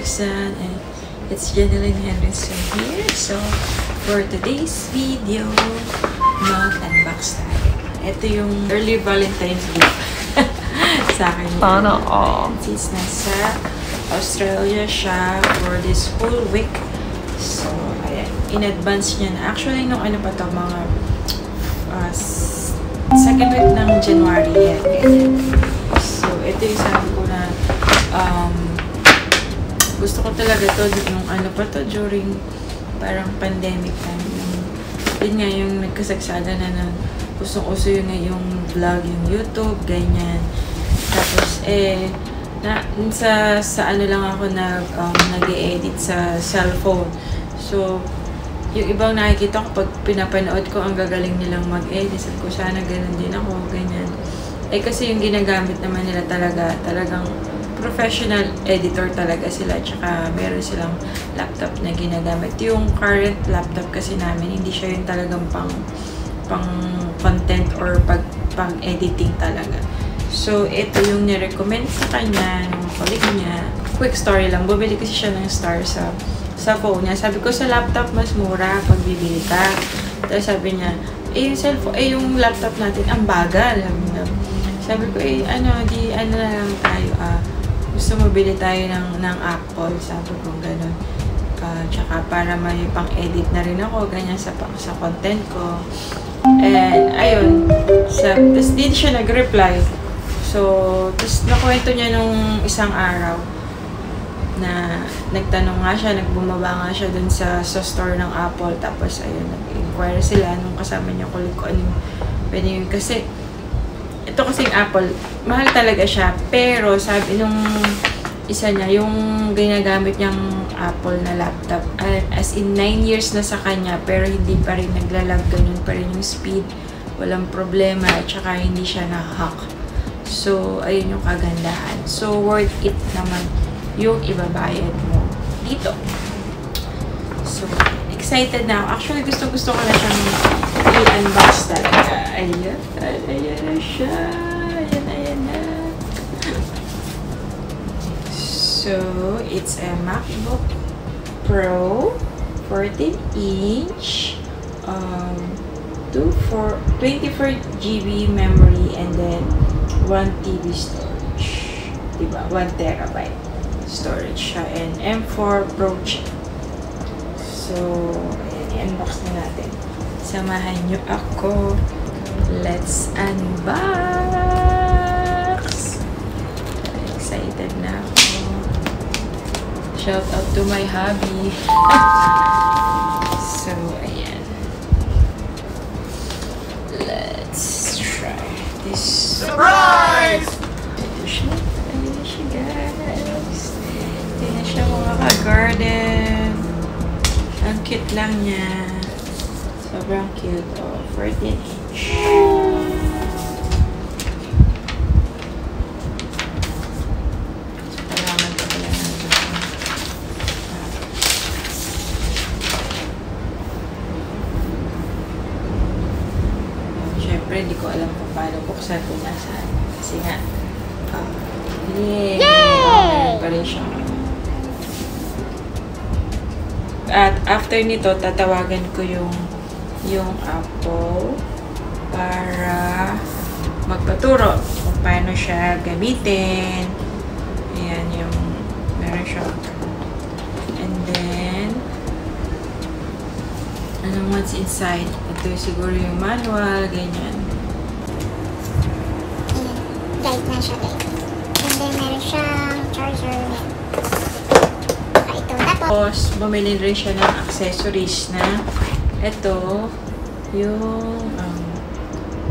Hendrickson, and it's Janeline Henderson here. So, for today's video, mag-unbox tayo. Ito yung early Valentine's gift sa akin. Sana all. Since nasa Australia siya for this whole week. So, ayan. In advance niya na. Actually, nung ano pa to, mga second week ng January yan. So, ito yung sabi ko na gusto ko talaga to nung ano pa to during parang pandemic time. Yun nga yung nagkasagsada na usong-uso yung vlog, yung YouTube, ganyan. Tapos sa ano lang ako nag-e-edit sa cellphone. So, yung ibang nakikita ko pag pinapanood ko, ang gagaling nilang mag-edit. Sabi ko, sana ganun din ako, ganyan. Kasi yung ginagamit naman nila talagang professional editor talaga sila, tsaka meron silang laptop na ginagamit. Yung current laptop kasi namin, hindi siya yung talagang pang content or pang editing talaga. So, ito yung nirecommend sa kanya, ng colleague niya. Quick story lang, bumili kasi siya ng Star sa phone niya. Sabi ko, sa laptop mas mura pag bibili ka. Tapos sabi niya, yung laptop natin, ang bagal. Sabi ko, ano na lang tayo, gusto mo bili tayo ng Apple, sabi ko gano'n. Tsaka para may pang-edit na rin ako, ganyan sa content ko. And, ayun. Tapos din siya nag-reply. So, tapos nakwento niya nung isang araw na nagtanong nga siya, nagbumaba nga siya dun sa store ng Apple. Tapos, ayun, nag-inquire sila nung kasama niya kulit ko ano pwede yun. Kasi, ito kasing Apple, mahal talaga siya. Pero, sabi nung isa niya, yung ginagamit niyang Apple na laptop, as in 9 years na sa kanya, pero hindi pa rin naglalag, ganun pa rin yung speed. Walang problema, at saka hindi siya na-hack. So, ayun yung kagandahan. So, worth it naman yung ibabayad mo dito. So, excited na ako. Actually, gusto ko na siyang i-unbox talaga. Ayan na siya. Ayan na. So, it's a MacBook Pro 14-inch 24GB memory and then 1 TB storage. Diba? 1 terabyte storage siya and M4 Pro chip. So, ayan, i-unbox na natin. Samahan nyo ako. Let's unbox! Excited na ako. Shout out to my hubby. So, ayan. Let's try this. Surprise! Ayan siya, guys. Ayan na siya, mga ka-garden. Ang cute lang niya. Sobrang cute. 14-inch. Paraman ko pala natin. Siyempre, hindi ko alam kung paano buksan kung nasaan. Kasi nga, yay! Pa rin siya. At after nito, tatawagan ko yung Apple para magpaturo kung paano siya gamitin. Ayan yung meron siya. And then, what's inside? Ito siguro yung manual, ganyan. Ayan, guide na siya, guys. And then, meron siyang charger. Tapos, bumili rin siya ng accessories na ito, yung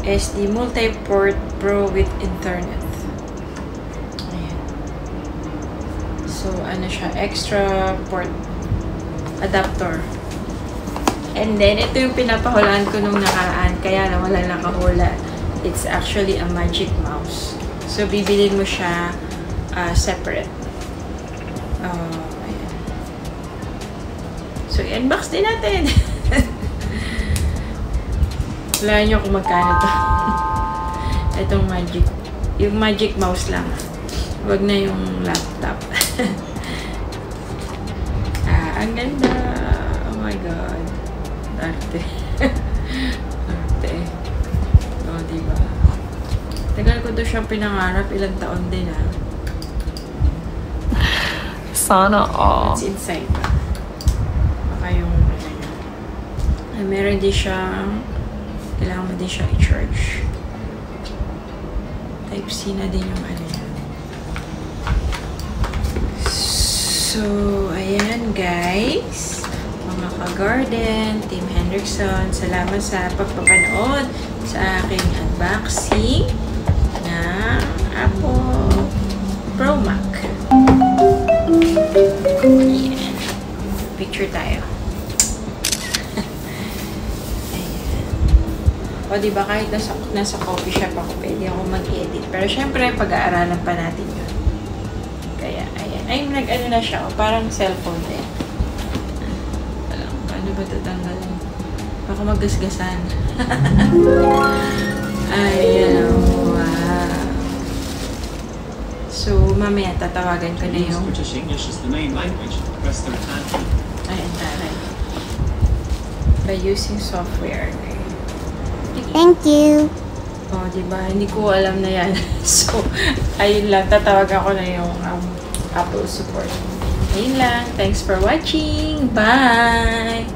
SD Multi-Port Pro with Internet. Ayan. So, ano siya, extra port adapter. And then, ito yung pinapahulaan ko nung nakaraan, kaya na wala nakahula. It's actually a Magic Mouse. So, bibilin mo siya separate. Ayan. So, i-unbox din natin. Wala nyo kung magkano to. Itong yung Magic Mouse lang. Huwag na yung laptop. Ang ganda. Oh my God. Arte. Arte. Oh, diba? Tagal ko doon siyang pinangarap. Ilang taon din, ah. Sana all. What's inside? Baka yung meron din siyang kailangan mo din siya i-charge. Type C na din yung ano yan. So, ayan guys. Mga ka-garden, Team Hendrickson, salamat sa pagpapanood sa aking unboxing ng Apple Pro Mac. Ayan. Picture tayo. O diba kahit nasa coffee shop ako, pwede ako mag-edit. Pero syempre, pag-aaralan pa natin yun. Kaya, ayan. Ay, nag-ano na siya. Parang cellphone din. Alam, paano ba tatanggalin? Baka maggasgasan. Ayan. Wow. So, mamaya tatawagan ko na yung... British English is the main language. Press the hand. Ayan, taray. By using software. Thank you. Oh, diba? Hindi ko alam na yan. So, ayun lang. Tatawag ako na yung Apple support. Ayun lang. Thanks for watching. Bye!